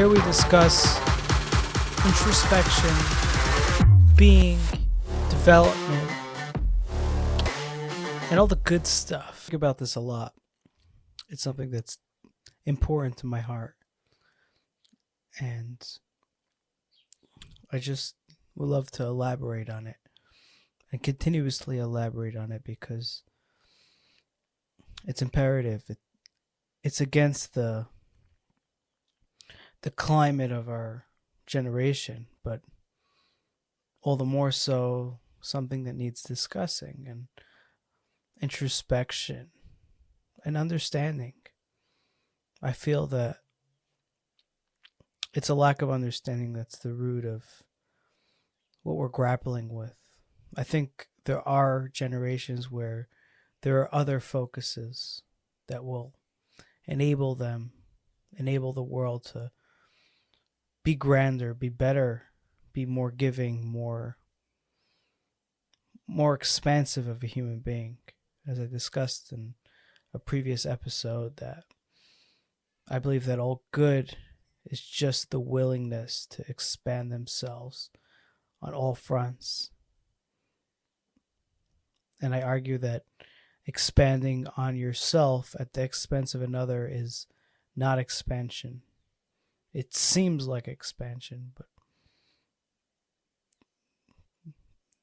Here we discuss introspection, being, development, and all the good stuff. I think about this a lot. It's something that's important to my heart. And I just would love to elaborate on it and continuously elaborate on it because it's imperative. It's against the climate of our generation, but all the more so something that needs discussing and introspection and understanding. I feel that it's a lack of understanding that's the root of what we're grappling with. I think there are generations where there are other focuses that will enable the world to be grander, be better, be more giving, more expansive of a human being. As I discussed in a previous episode, that I believe that all good is just the willingness to expand themselves on all fronts. And I argue that expanding on yourself at the expense of another is not expansion. It seems like expansion, but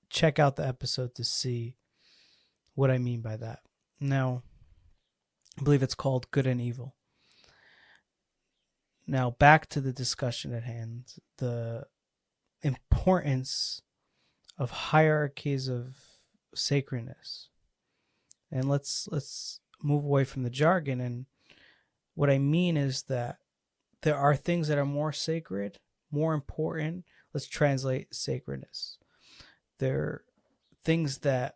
check out the episode to see what I mean by that. Now, I believe it's called Good and Evil. Now, back to the discussion at hand, the importance of hierarchies of sacredness. And let's move away from the jargon. And what I mean is that there are things that are more sacred, more important. Let's translate sacredness. There are things that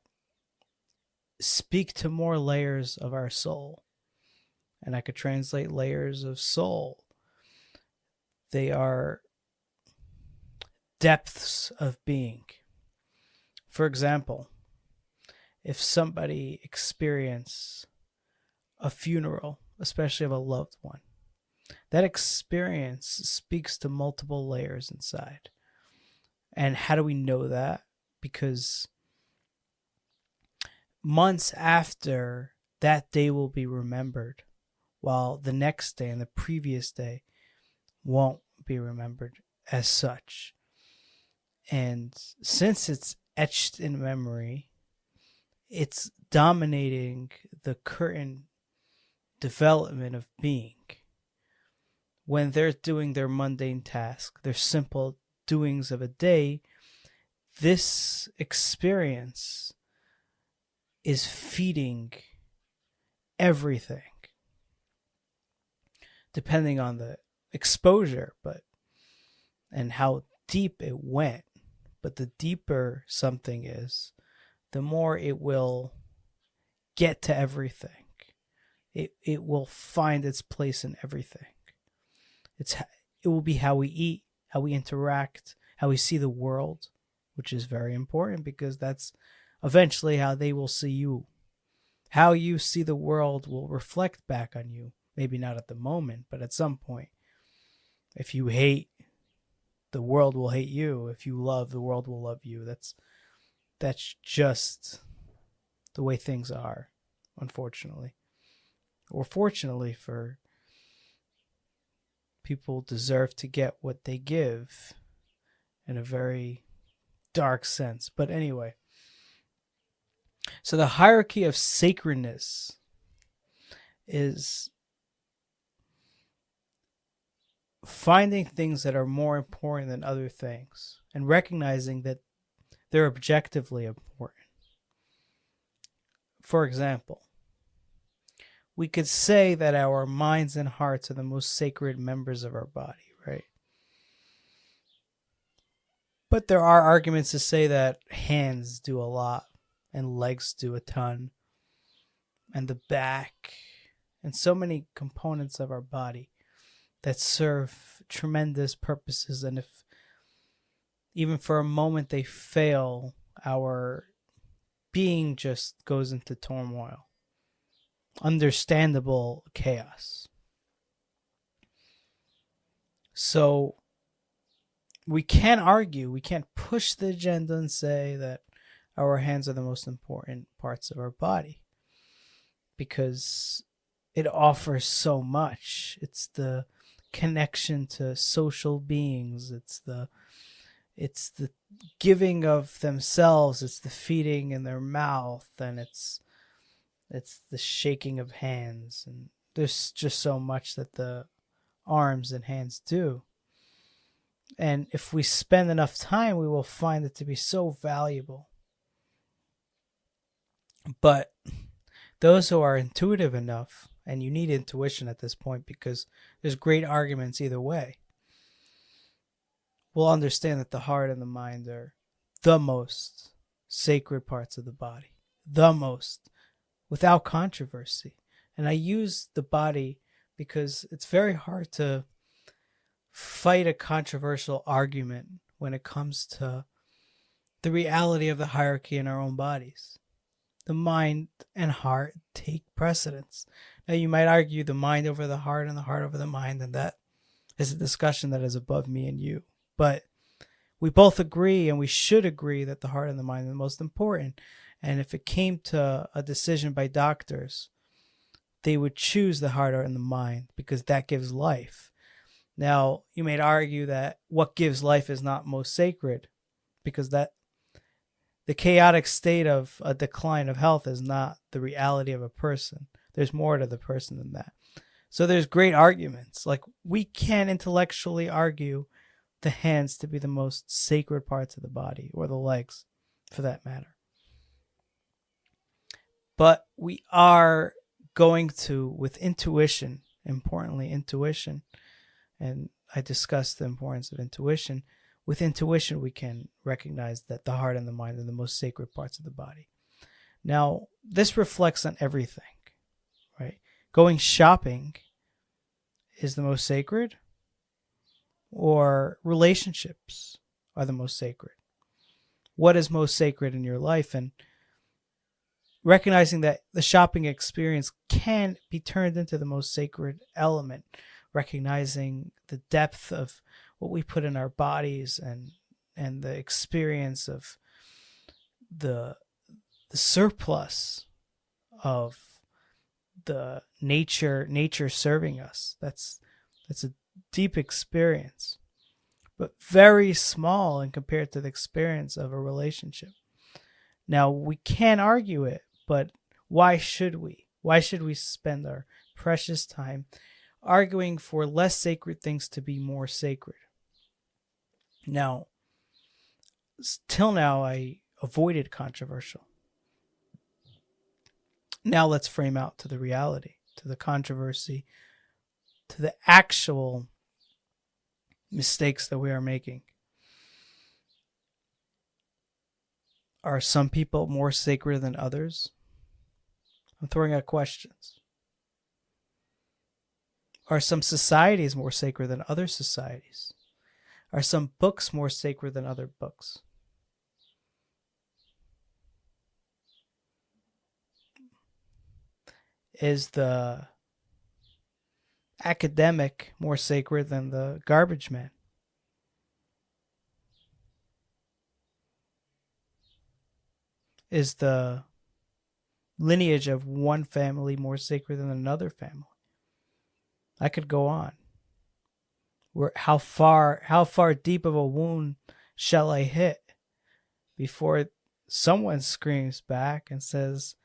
speak to more layers of our soul. And I could translate layers of soul. They are depths of being. For example, if somebody experiences a funeral, especially of a loved one, that experience speaks to multiple layers inside. And how do we know that? Because months after, that day will be remembered, while the next day and the previous day won't be remembered as such. And since it's etched in memory, it's dominating the current development of being. When they're doing their mundane task, their simple doings of a day, this experience is feeding everything, depending on the exposure, and how deep it went. But the deeper something is, the more it will get to everything. It will find its place in everything. It will be how we eat, how we interact, how we see the world, which is very important because that's eventually how they will see you. How you see the world will reflect back on you. Maybe not at the moment, but at some point. If you hate, the world will hate you. If you love, the world will love you. That's just the way things are, unfortunately. Or fortunately, for people deserve to get what they give in a very dark sense. But anyway, so the hierarchy of sacredness is finding things that are more important than other things and recognizing that they're objectively important. For example, we could say that our minds and hearts are the most sacred members of our body, right? But there are arguments to say that hands do a lot and legs do a ton, and the back, and so many components of our body that serve tremendous purposes. And if even for a moment they fail, our being just goes into turmoil. Understandable chaos. So we can't argue, we can't push the agenda and say that our hands are the most important parts of our body, because it offers so much. It's the connection to social beings. It's the giving of themselves. It's the feeding in their mouth, and it's the shaking of hands. And there's just so much that the arms and hands do. And if we spend enough time, we will find it to be so valuable. But those who are intuitive enough, and you need intuition at this point because there's great arguments either way, will understand that the heart and the mind are the most sacred parts of the body. The most, without controversy. And I use the body because it's very hard to fight a controversial argument when it comes to the reality of the hierarchy in our own bodies. The mind and heart take precedence. Now, you might argue the mind over the heart and the heart over the mind, and that is a discussion that is above me and you. But we both agree, and we should agree, that the heart and the mind are the most important. And if it came to a decision by doctors, they would choose the heart and the mind because that gives life. Now, you may argue that what gives life is not most sacred, because that the chaotic state of a decline of health is not the reality of a person. There's more to the person than that. So there's great arguments. Like, we can intellectually argue the hands to be the most sacred parts of the body, or the legs for that matter. But we are going to, with intuition, importantly intuition, and I discussed the importance of intuition. With intuition, we can recognize that the heart and the mind are the most sacred parts of the body. Now, this reflects on everything, right? Going shopping is the most sacred, or relationships are the most sacred? What is most sacred in your life? And recognizing that the shopping experience can be turned into the most sacred element, recognizing the depth of what we put in our bodies, and the experience of the surplus of the nature serving us. That's a deep experience, but very small in compared to the experience of a relationship. Now, we can argue it, but why should we? Why should we spend our precious time arguing for less sacred things to be more sacred? Now, till now, I avoided controversial. Now let's frame out to the reality, to the controversy, to the actual mistakes that we are making. Are some people more sacred than others? I'm throwing out questions. Are some societies more sacred than other societies? Are some books more sacred than other books? Is the academic more sacred than the garbage man? Is the lineage of one family more sacred than another family? I could go on. How far deep of a wound shall I hit before someone screams back and says,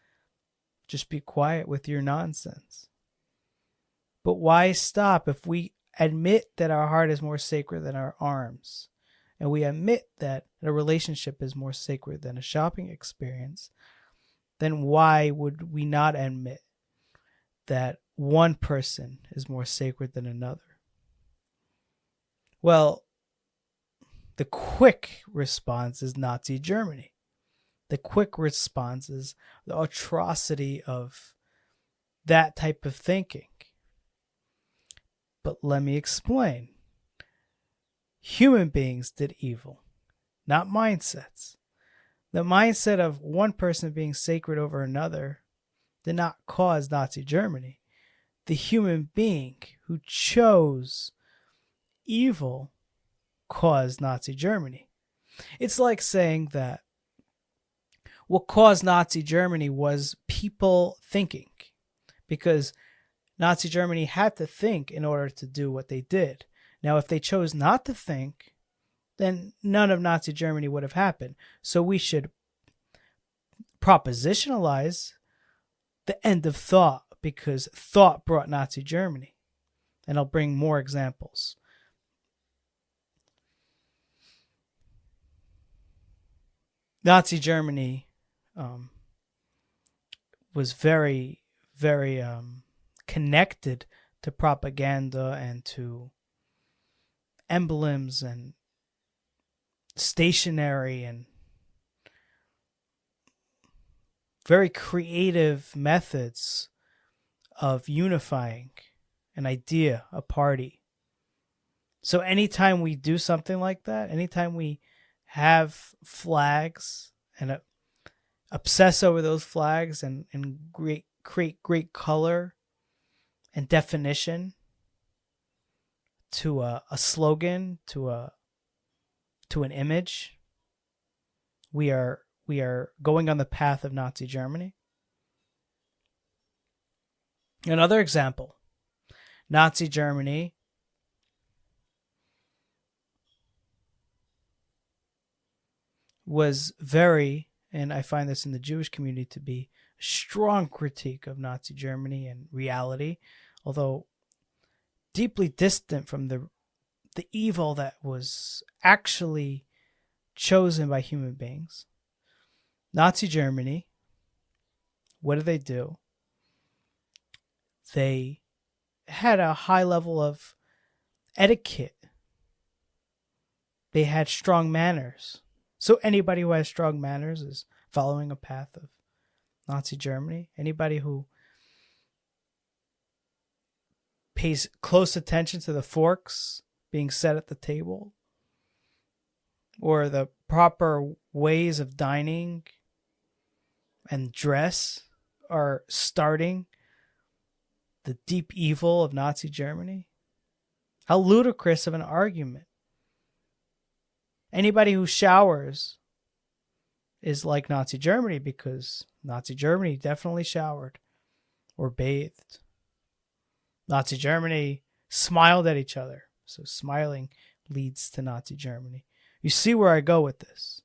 just be quiet with your nonsense? But why stop? If we admit that our heart is more sacred than our arms, and we admit that a relationship is more sacred than a shopping experience, then why would we not admit that one person is more sacred than another? Well, the quick response is Nazi Germany. The quick response is the atrocity of that type of thinking. But let me explain. Human beings did evil, not mindsets. The mindset of one person being sacred over another did not cause Nazi Germany. The human being who chose evil caused Nazi Germany. It's like saying that what caused Nazi Germany was people thinking, because Nazi Germany had to think in order to do what they did. Now, if they chose not to think, then none of Nazi Germany would have happened. So we should propositionalize the end of thought, because thought brought Nazi Germany. And I'll bring more examples. Nazi Germany was very, very connected to propaganda and to emblems and stationery and very creative methods of unifying an idea, a party. So anytime we do something like that, anytime we have flags and obsess over those flags and create great color and definition to a slogan, to an image, we are going on the path of Nazi Germany. Another example, Nazi Germany was very, and I find this in the Jewish community to be a strong critique of Nazi Germany and reality, although deeply distant from the evil that was actually chosen by human beings. Nazi Germany, what did they do? They had a high level of etiquette. They had strong manners. So anybody who has strong manners is following a path of Nazi Germany. Anybody who pays close attention to the forks being set at the table, or the proper ways of dining and dress, are starting the deep evil of Nazi Germany. How ludicrous of an argument. Anybody who showers is like Nazi Germany, because Nazi Germany definitely showered or bathed. Nazi Germany smiled at each other. So smiling leads to Nazi Germany. You see where I go with this.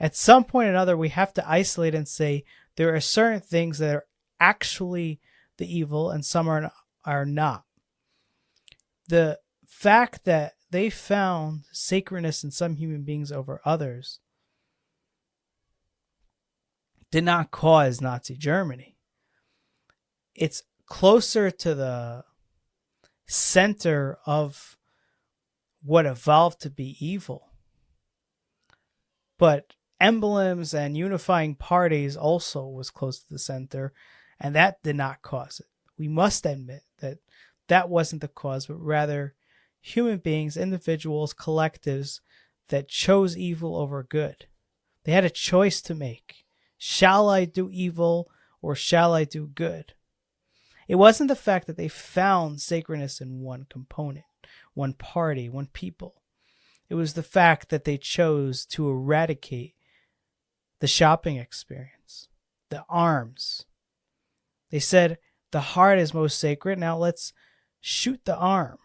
At some point or another, we have to isolate and say there are certain things that are actually the evil and some are not. The fact that they found sacredness in some human beings over others did not cause Nazi Germany. It's closer to the center of what evolved to be evil. But emblems and unifying parties also was close to the center, and that did not cause it. We must admit that that wasn't the cause, but rather human beings, individuals, collectives that chose evil over good. They had a choice to make. Shall I do evil or shall I do good? It wasn't the fact that they found sacredness in one component, one party, one people. It was the fact that they chose to eradicate the shopping experience, the arms. They said the heart is most sacred. Now let's shoot the arm.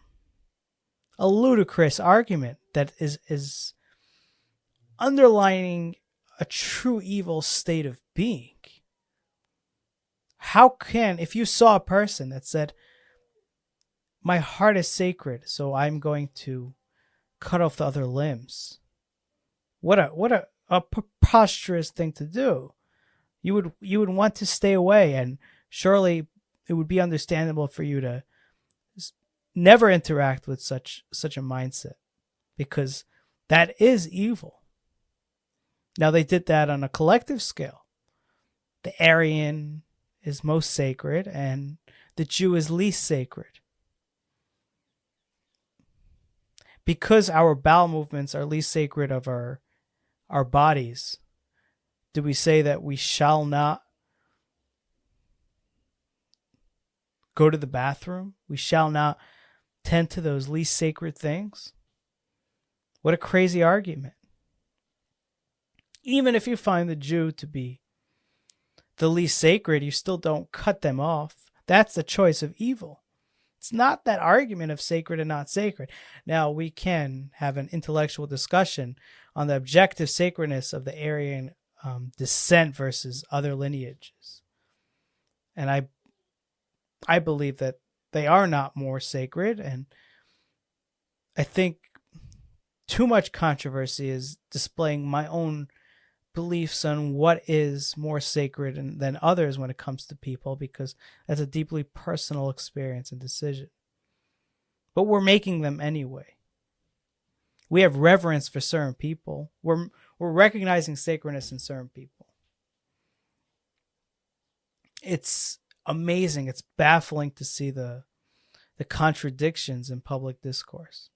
A ludicrous argument that is underlining a true evil state of being. How can, if you saw a person that said, my heart is sacred, so I'm going to cut off the other limbs. What a preposterous thing to do. You would want to stay away, and surely it would be understandable for you to never interact with such a mindset, because that is evil. Now they did that on a collective scale. The Aryan is most sacred and the Jew is least sacred. Because our bowel movements are least sacred of our bodies, do we say that we shall not go to the bathroom? We shall not tend to those least sacred things? What a crazy argument. Even if you find the Jew to be the least sacred, you still don't cut them off. That's the choice of evil. It's not that argument of sacred and not sacred. Now, we can have an intellectual discussion on the objective sacredness of the Aryan descent versus other lineages. And I believe that they are not more sacred. And I think too much controversy is displaying my own beliefs on what is more sacred than others when it comes to people, because that's a deeply personal experience and decision. But we're making them anyway. We have reverence for certain people. We're recognizing sacredness in certain people. It's amazing. It's baffling to see the contradictions in public discourse.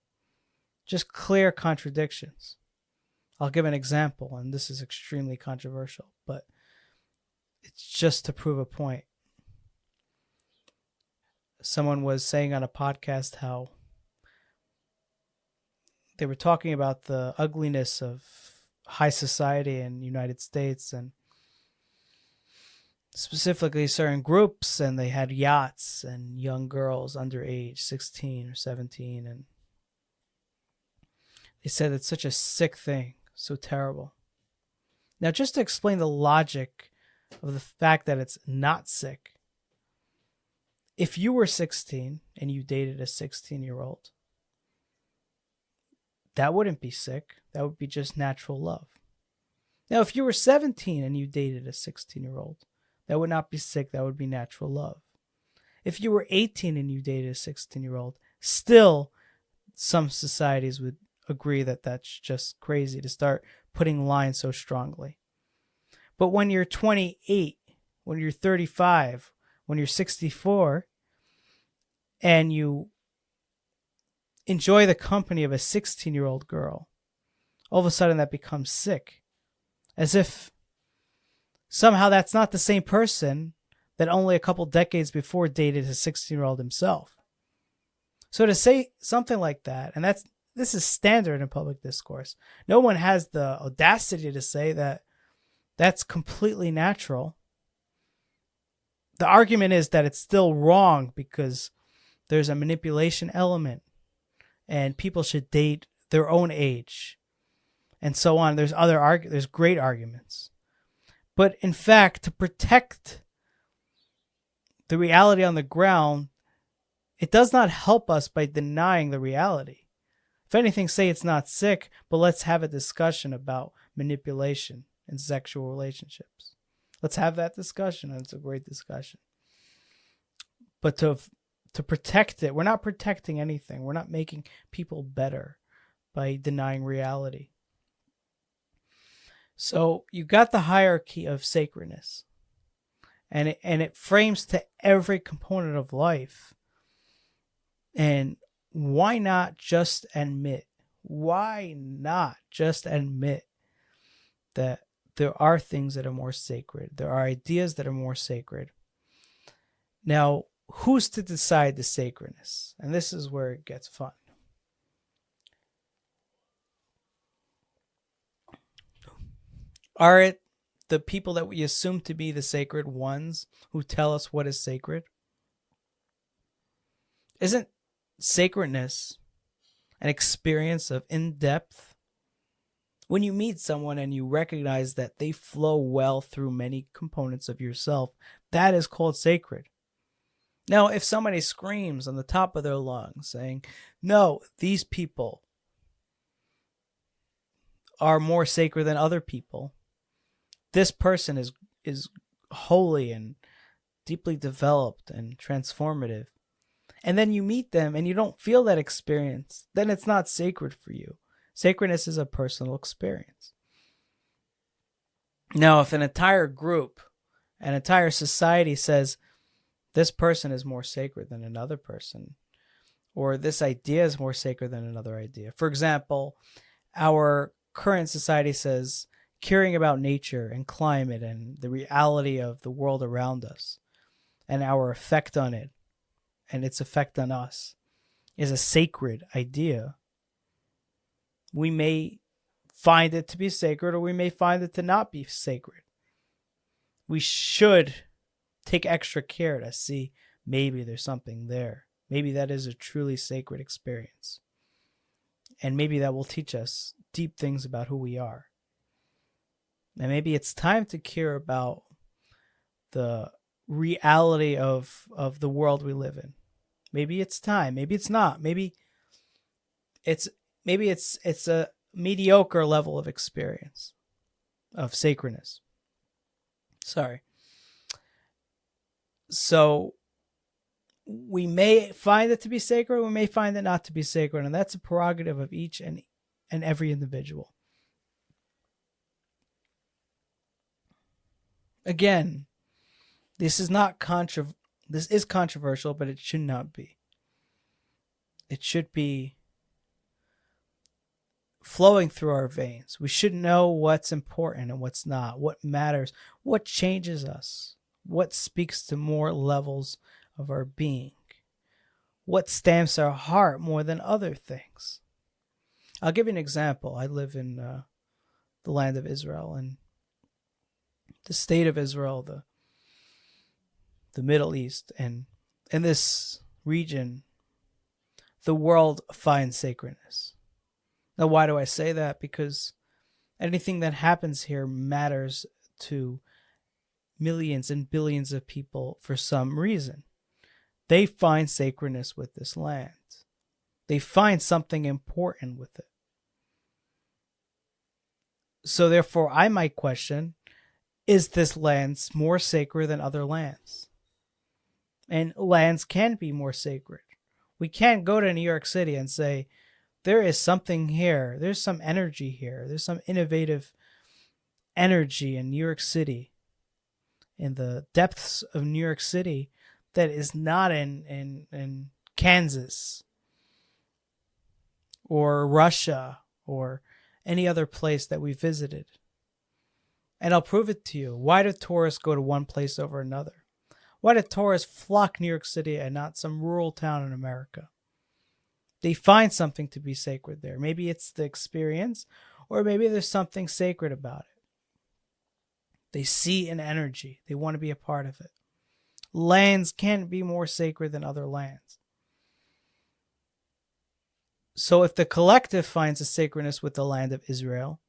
Just clear contradictions. I'll give an example, and this is extremely controversial, but it's just to prove a point. Someone was saying on a podcast how they were talking about the ugliness of high society in the United States, and specifically certain groups, and they had yachts and young girls under age 16 or 17, and they said it's such a sick thing, so terrible. Now, just to explain the logic of the fact that it's not sick, if you were 16 and you dated a 16-year-old, that wouldn't be sick. That would be just natural love. Now, if you were 17 and you dated a 16-year-old, that would not be sick. That would be natural love. If you were 18 and you dated a 16-year-old, still some societies would agree that that's just crazy to start putting lines so strongly. But when you're 28, when you're 35, when you're 64, and you enjoy the company of a 16-year-old girl, all of a sudden that becomes sick. As if somehow that's not the same person that only a couple decades before dated a 16-year-old himself. So to say something like that, and this is standard in public discourse, no one has the audacity to say that that's completely natural. The argument is that it's still wrong because there's a manipulation element and people should date their own age and so on. There's great arguments. But in fact, to protect the reality on the ground, it does not help us by denying the reality. If anything, say it's not sick, but let's have a discussion about manipulation in sexual relationships. Let's have that discussion, and it's a great discussion. But to protect it, we're not protecting anything. We're not making people better by denying reality. So you got the hierarchy of sacredness, and it frames to every component of life. And why not just admit? Why not just admit that there are things that are more sacred? There are ideas that are more sacred. Now, who's to decide the sacredness? And this is where it gets fun. Are it the people that we assume to be the sacred ones who tell us what is sacred? Isn't sacredness an experience of in-depth? When you meet someone and you recognize that they flow well through many components of yourself, that is called sacred. Now, if somebody screams on the top of their lungs saying, no, these people are more sacred than other people, this person is holy and deeply developed and transformative, and then you meet them and you don't feel that experience, then it's not sacred for you. Sacredness is a personal experience. Now, if an entire group, an entire society says this person is more sacred than another person, or this idea is more sacred than another idea. For example, our current society says caring about nature and climate and the reality of the world around us and our effect on it and its effect on us is a sacred idea. We may find it to be sacred, or we may find it to not be sacred. We should take extra care to see maybe there's something there. Maybe that is a truly sacred experience. And maybe that will teach us deep things about who we are. And maybe it's time to care about the reality of the world we live in. Maybe it's time. Maybe it's not. Maybe it's a mediocre level of experience of sacredness. Sorry. So we may find it to be sacred, we may find it not to be sacred, and that's a prerogative of each and every individual. Again, this is controversial, but it should not be. It should be flowing through our veins. We should know what's important and what's not, what matters, what changes us, what speaks to more levels of our being, what stamps our heart more than other things. I'll give you an example. I live in the land of Israel, and the state of Israel, the Middle East, and in this region, the world finds sacredness. Now, why do I say that? Because anything that happens here matters to millions and billions of people for some reason. They find sacredness with this land. They find something important with it. So therefore, I might question, is this land more sacred than other lands? And lands can be more sacred. We can't go to New York City and say, there is something here. There's some energy here. There's some innovative energy in New York City, in the depths of New York City, that is not in Kansas or Russia or any other place that we visited. And I'll prove it to you. Why do tourists go to one place over another? Why do tourists flock New York City and not some rural town in America? They find something to be sacred there. Maybe it's the experience, or maybe there's something sacred about it. They see an energy. They want to be a part of it. Lands can't be more sacred than other lands. So if the collective finds a sacredness with the land of Israel,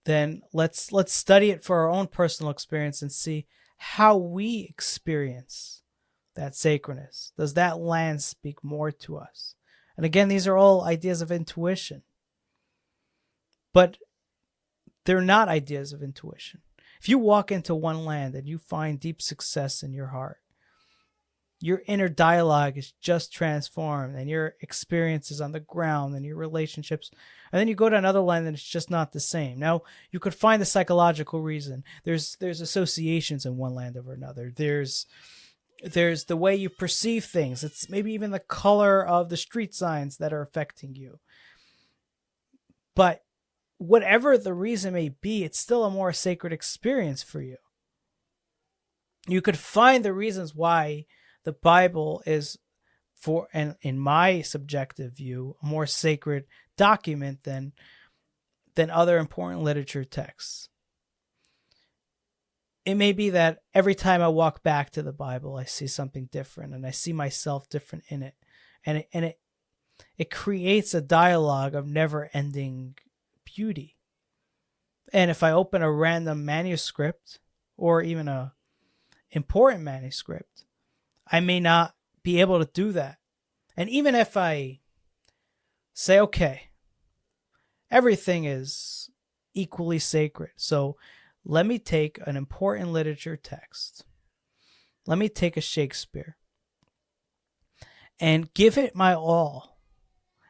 then let's study it for our own personal experience and see how we experience that sacredness. Does that land speak more to us? And again, these are all ideas of intuition. But they're not ideas of intuition. If you walk into one land and you find deep success in your heart, your inner dialogue is just transformed, and your experiences on the ground and your relationships, and then you go to another land and it's just not the same. Now, you could find a psychological reason. There's associations in one land over another. There's the way you perceive things. It's maybe even the color of the street signs that are affecting you. But whatever the reason may be, it's still a more sacred experience for you. You could find the reasons why the Bible is, for, and in my subjective view, a more sacred document than other important literature texts. It may be that every time I walk back to the Bible, I see something different, and I see myself different in it. And it creates a dialogue of never-ending beauty. And if I open a random manuscript, or even a important manuscript, I may not be able to do that. And even if I say, okay, everything is equally sacred, so let me take an important literature text. Let me take a Shakespeare and give it my all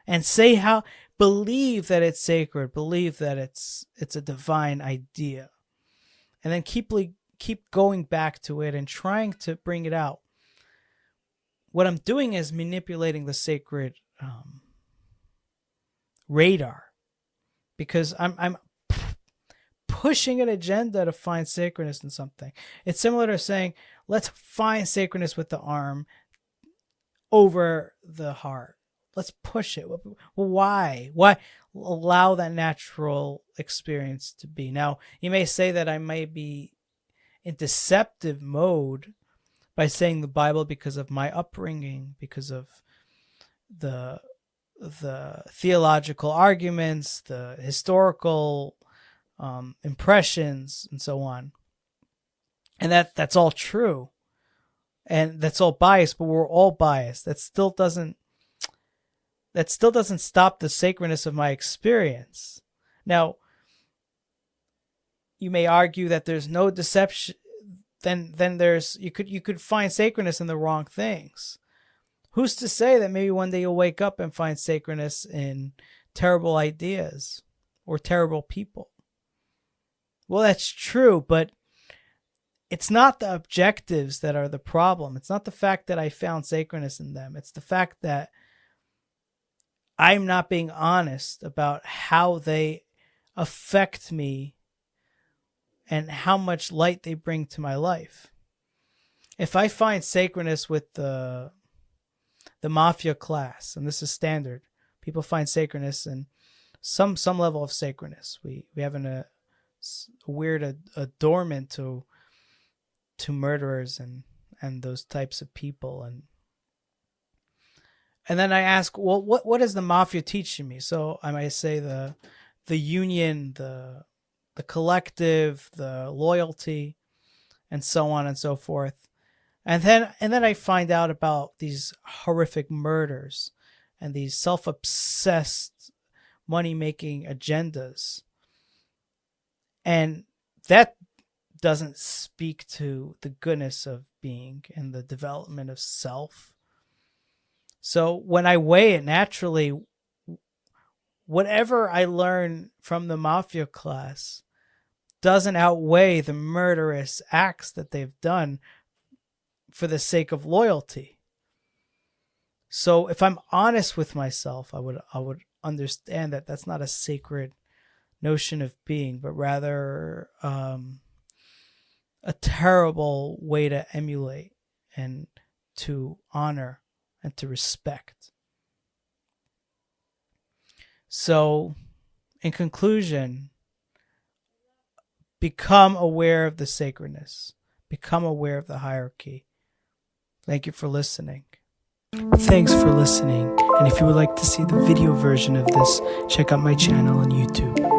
and say how, believe that it's sacred, believe that it's a divine idea, and then keep going back to it and trying to bring it out. What I'm doing is manipulating the sacred radar, because I'm pushing an agenda to find sacredness in something. It's similar to saying, let's find sacredness with the arm. over the heart. Let's push it. Why? Why allow that natural experience to be? Now, you may say that I may be in deceptive mode by saying the Bible because of my upbringing, because of the theological arguments, the historical impressions, and so on. And that's all true. And that's all biased, but we're all biased. That still doesn't stop the sacredness of my experience. Now, you may argue that there's no deception. Then there's you could find sacredness in the wrong things. Who's to say that maybe one day you'll wake up and find sacredness in terrible ideas or terrible people? Well, that's true, but it's not the objectives that are the problem. It's not the fact that I found sacredness in them. It's the fact that I'm not being honest about how they affect me and how much light they bring to my life. If I find sacredness with the mafia class, and this is standard, people find sacredness in some level of sacredness. We have a weird adornment to murderers and those types of people, and then I ask, well, what is the mafia teaching me? So I might say the union, the collective, the loyalty, and so on and so forth. And then I find out about these horrific murders and these self-obsessed money-making agendas. And that doesn't speak to the goodness of being and the development of self. So when I weigh it, naturally, whatever I learn from the mafia class doesn't outweigh the murderous acts that they've done for the sake of loyalty. So if I'm honest with myself, I would understand that that's not a sacred notion of being, but rather a terrible way to emulate and to honor and to respect. So, in conclusion, become aware of the sacredness. Become aware of the hierarchy. Thank you for listening. Thanks for listening. And if you would like to see the video version of this, check out my channel on YouTube.